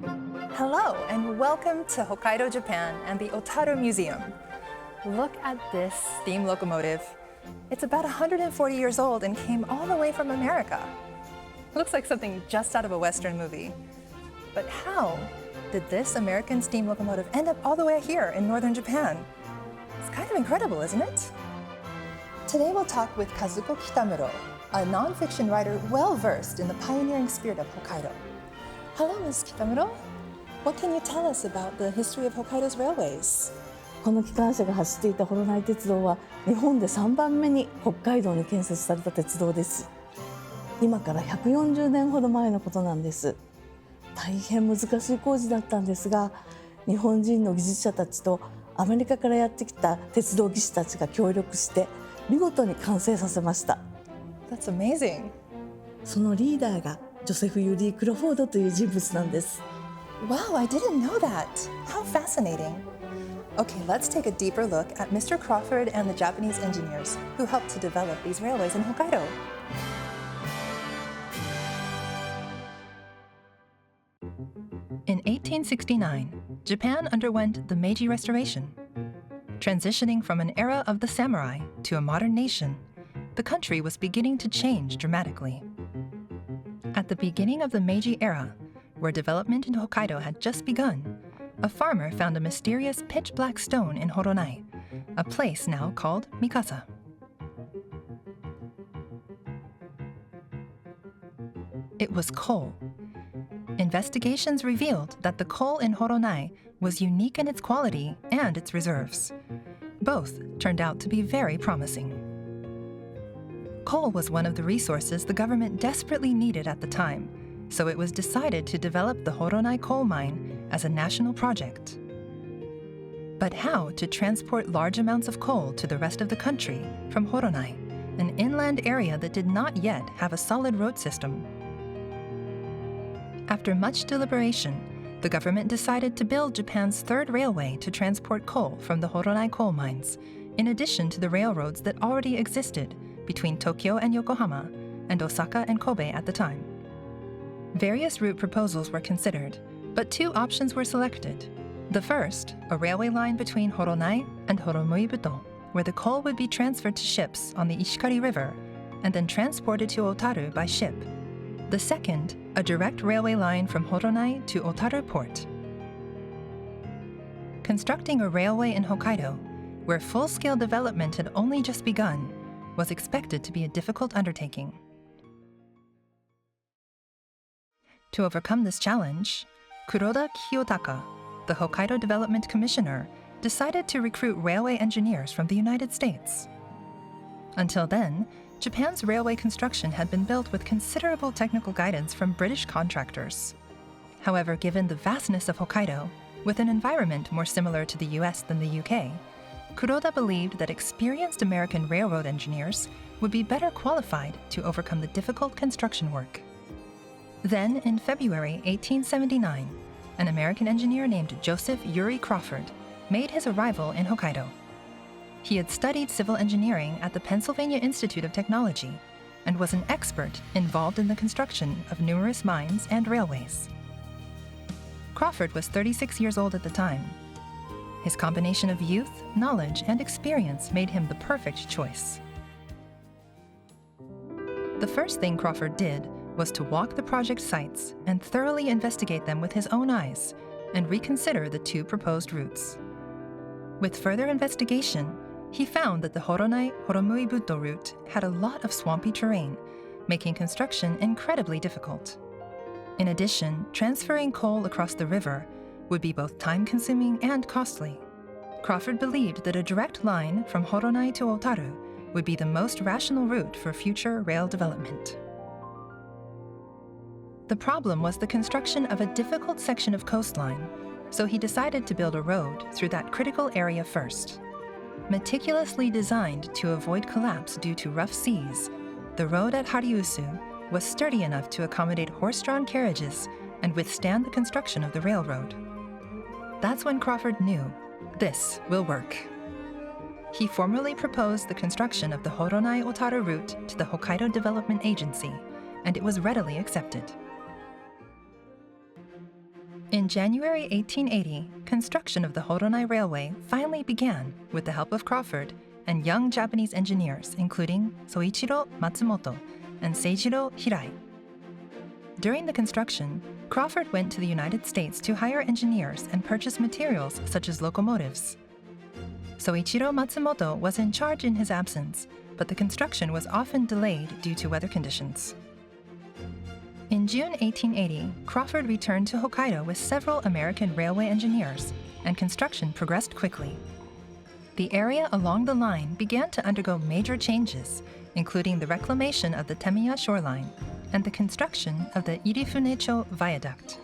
Hello and welcome to Hokkaido, Japan and the Otaru Museum. Look at this steam locomotive. It's about 140 years old and came all the way from America. Looks like something just out of a Western movie. But how did this American steam locomotive end up all the way here in northern Japan? It's kind of incredible, isn't it? Today we'll talk with Kazuko Kitamuro, a non-fiction writer well-versed in the pioneering spirit of Hokkaido. Hello, Ms. Kitamuro. What can you tell us about the history of Hokkaido's railways? この機関車が走っていた幌内鉄道は日本で3番目に北海道に建設された鉄道です。今から140年ほど前のことなんです。大変難しい工事だったんですが、日本人の技術者たちとアメリカからやってきた鉄道技師たちが協力して見事に完成させました。That's amazing. そのリーダーがジョセフ・ユリー・クロフォードという人物なんです。Wow, I didn't know that. How fascinating. Okay, let's take a deeper look at Mr. Crawford and the Japanese engineers who helped to develop these railways in Hokkaido. In 1869, Japan underwent the Meiji Restoration. Transitioning from an era of the samurai to a modern nation, the country was beginning to change dramatically. At the beginning of the Meiji era, where development in Hokkaido had just begun, a farmer found a mysterious pitch-black stone in Horonai, a place now called Mikasa. It was coal. Investigations revealed that the coal in Horonai was unique in its quality and its reserves. Both turned out to be very promising. Coal was one of the resources the government desperately needed at the time, so it was decided to develop the Horonai coal mine as a national project. But how to transport large amounts of coal to the rest of the country from Horonai, an inland area that did not yet have a solid road system? After much deliberation, the government decided to build Japan's third railway to transport coal from the Horonai coal mines, in addition to the railroads that already existed between Tokyo and Yokohama and Osaka and Kobe at the time. Various route proposals were considered, but two options were selected. The first, a railway line between Horonai and Horomuibuto, where the coal would be transferred to ships on the Ishikari River and then transported to Otaru by ship. The second, a direct railway line from Horonai to Otaru port. Constructing a railway in Hokkaido, where full-scale development had only just begun, was expected to be a difficult undertaking. To overcome this challenge, Kuroda Kiyotaka, the Hokkaido Development Commissioner, decided to recruit railway engineers from the United States. Until then, Japan's railway construction had been built with considerable technical guidance from British contractors. However, given the vastness of Hokkaido, with an environment more similar to the US than the UK, Kuroda believed that experienced American railroad engineers would be better qualified to overcome the difficult construction work. Then, in February 1879, an American engineer named Joseph Uri Crawford made his arrival in Hokkaido. He had studied civil engineering at the Pennsylvania Institute of Technology and was an expert involved in the construction of numerous mines and railways. Crawford was 36 years old at the time. His combination of youth, knowledge, and experience made him the perfect choice. The first thing Crawford did was to walk the project sites and thoroughly investigate them with his own eyes and reconsider the two proposed routes. With further investigation, he found that the Horonai-Horomuibuto route had a lot of swampy terrain, making construction incredibly difficult. In addition, transferring coal across the river would be both time-consuming and costly. Crawford believed that a direct line from Horonai to Otaru would be the most rational route for future rail development. The problem was the construction of a difficult section of coastline, so he decided to build a road through that critical area first. Meticulously designed to avoid collapse due to rough seas, the road at Hariusu was sturdy enough to accommodate horse-drawn carriages and withstand the construction of the railroad. That's when Crawford knew this will work. He formally proposed the construction of the Horonai-Otaru route to the Hokkaido Development Agency, and it was readily accepted. In January 1880, construction of the Horonai Railway finally began with the help of Crawford and young Japanese engineers, including Soichiro Matsumoto and Seijiro Hirai. During the construction, Crawford went to the United States to hire engineers and purchase materials such as locomotives. Soichiro Matsumoto was in charge in his absence, but the construction was often delayed due to weather conditions. In June 1880, Crawford returned to Hokkaido with several American railway engineers, and construction progressed quickly. The area along the line began to undergo major changes, including the reclamation of the Temiya shoreline and the construction of the Irifunecho Viaduct.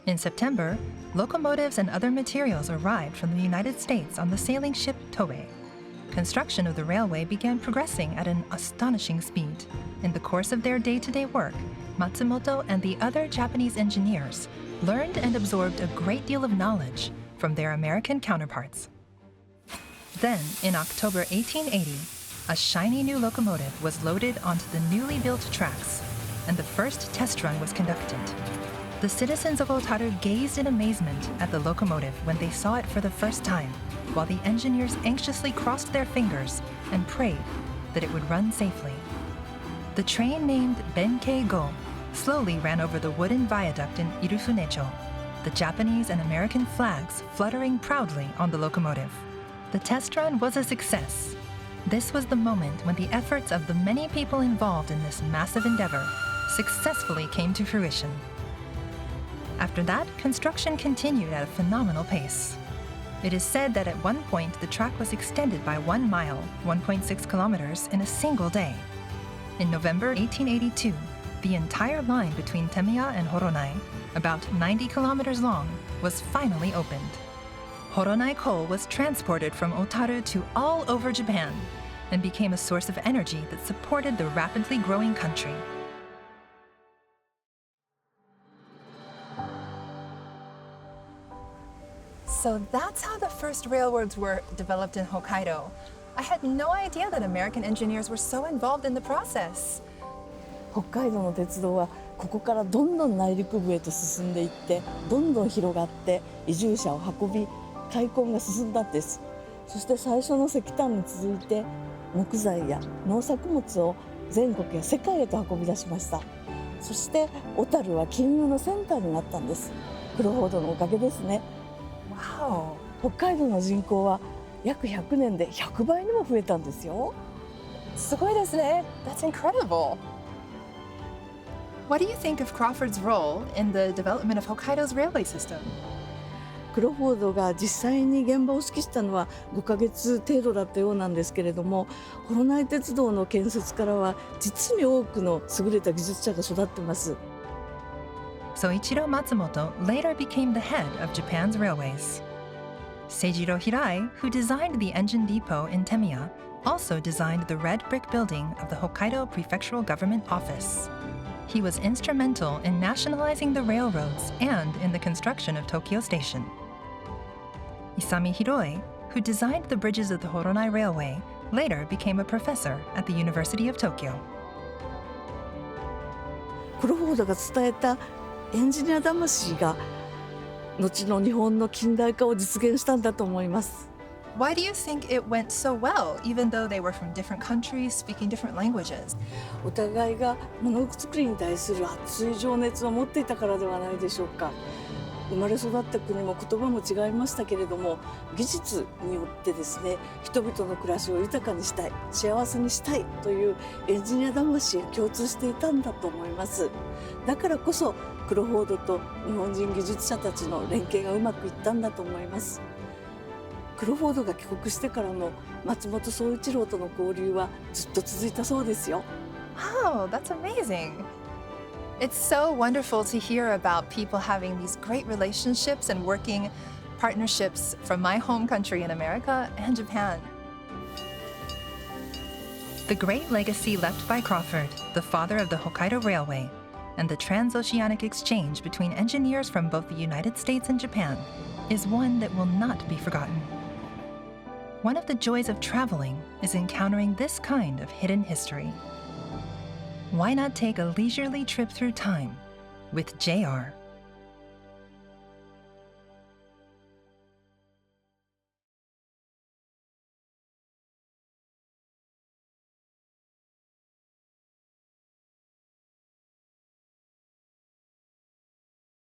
In September, locomotives and other materials arrived from the United States on the sailing ship Toei. Construction of the railway began progressing at an astonishing speed. In the course of their day-to-day work, Matsumoto and the other Japanese engineers learned and absorbed a great deal of knowledge from their American counterparts. Then, in October 1880, a shiny new locomotive was loaded onto the newly built tracks, and the first test run was conducted. The citizens of Otaru gazed in amazement at the locomotive when they saw it for the first time, while the engineers anxiously crossed their fingers and prayed that it would run safely. The train named Benkei-go slowly ran over the wooden viaduct in Irifunecho, the Japanese and American flags fluttering proudly on the locomotive. The test run was a success. This was the moment when the efforts of the many people involved in this massive endeavor successfully came to fruition. After that, construction continued at a phenomenal pace. It is said that at one point the track was extended by 1 mile, 1.6 kilometers, in a single day. In November 1882, the entire line between Temiya and Horonai, about 90 kilometers long, was finally opened. Horonai coal was transported from Otaru to all over Japan and became a source of energy that supported the rapidly growing country. So that's how the first railroads were developed in Hokkaido. I had no idea that American engineers were so involved in the process. 北海道の鉄道はここからどんどん内陸部へと進んでいってどんどん広がって移住者を運び開墾が進んだんです。そして最初の石炭に続いて木材や農作物を全国や世界へと運び出しました。そして小樽は金融のセンターになったんです。黒フォードのおかげですね。Wow. 北海道の人口は約100年で100倍にも増えたんですよ。すごいですね。That's incredible. What do you think of Crawford's role in the development of Hokkaido's railway system? クロフォードが実際に現場を指揮したのは5ヶ月程度だったようなんですけれども、ホロナイ鉄道の建設からは実に多くの優れた技術者が育っています。Soichiro Matsumoto later became the head of Japan's railways. Seijiro Hirai, who designed the engine depot in Temiya, also designed the red brick building of the Hokkaido Prefectural Government Office. He was instrumental in nationalizing the railroads and in the construction of Tokyo Station. Isami Hiroi, who designed the bridges of the Horonai Railway, later became a professor at the University of Tokyo. クロフォードが伝えたエンジニア魂が後の日本の近代化を実現したんだと思います。Why do you think it went so well, even though they were from different countries, speaking different languages? お互いがものづくりに対する熱い情熱を持っていたからではないでしょうか。生まれ育った国も言葉も違いましたけれども、技術によってですね、人々の暮らしを豊かにしたい、幸せにしたいというエンジニア魂が共通していたんだと思います。だからこそクロフォードと日本人技術者たちの連携がうまくいったんだと思います。クロフォードが帰国してからの松本総一郎との交流はずっと続いたそうですよ。Wow, that's amazing. It's so wonderful to hear about people having these great relationships and working partnerships from my home country in America and Japan. The great legacy left by Crawford, the father of the Hokkaido Railway, and the transoceanic exchange between engineers from both the United States and Japan is one that will not be forgotten. One of the joys of traveling is encountering this kind of hidden history. Why not take a leisurely trip through time with JR?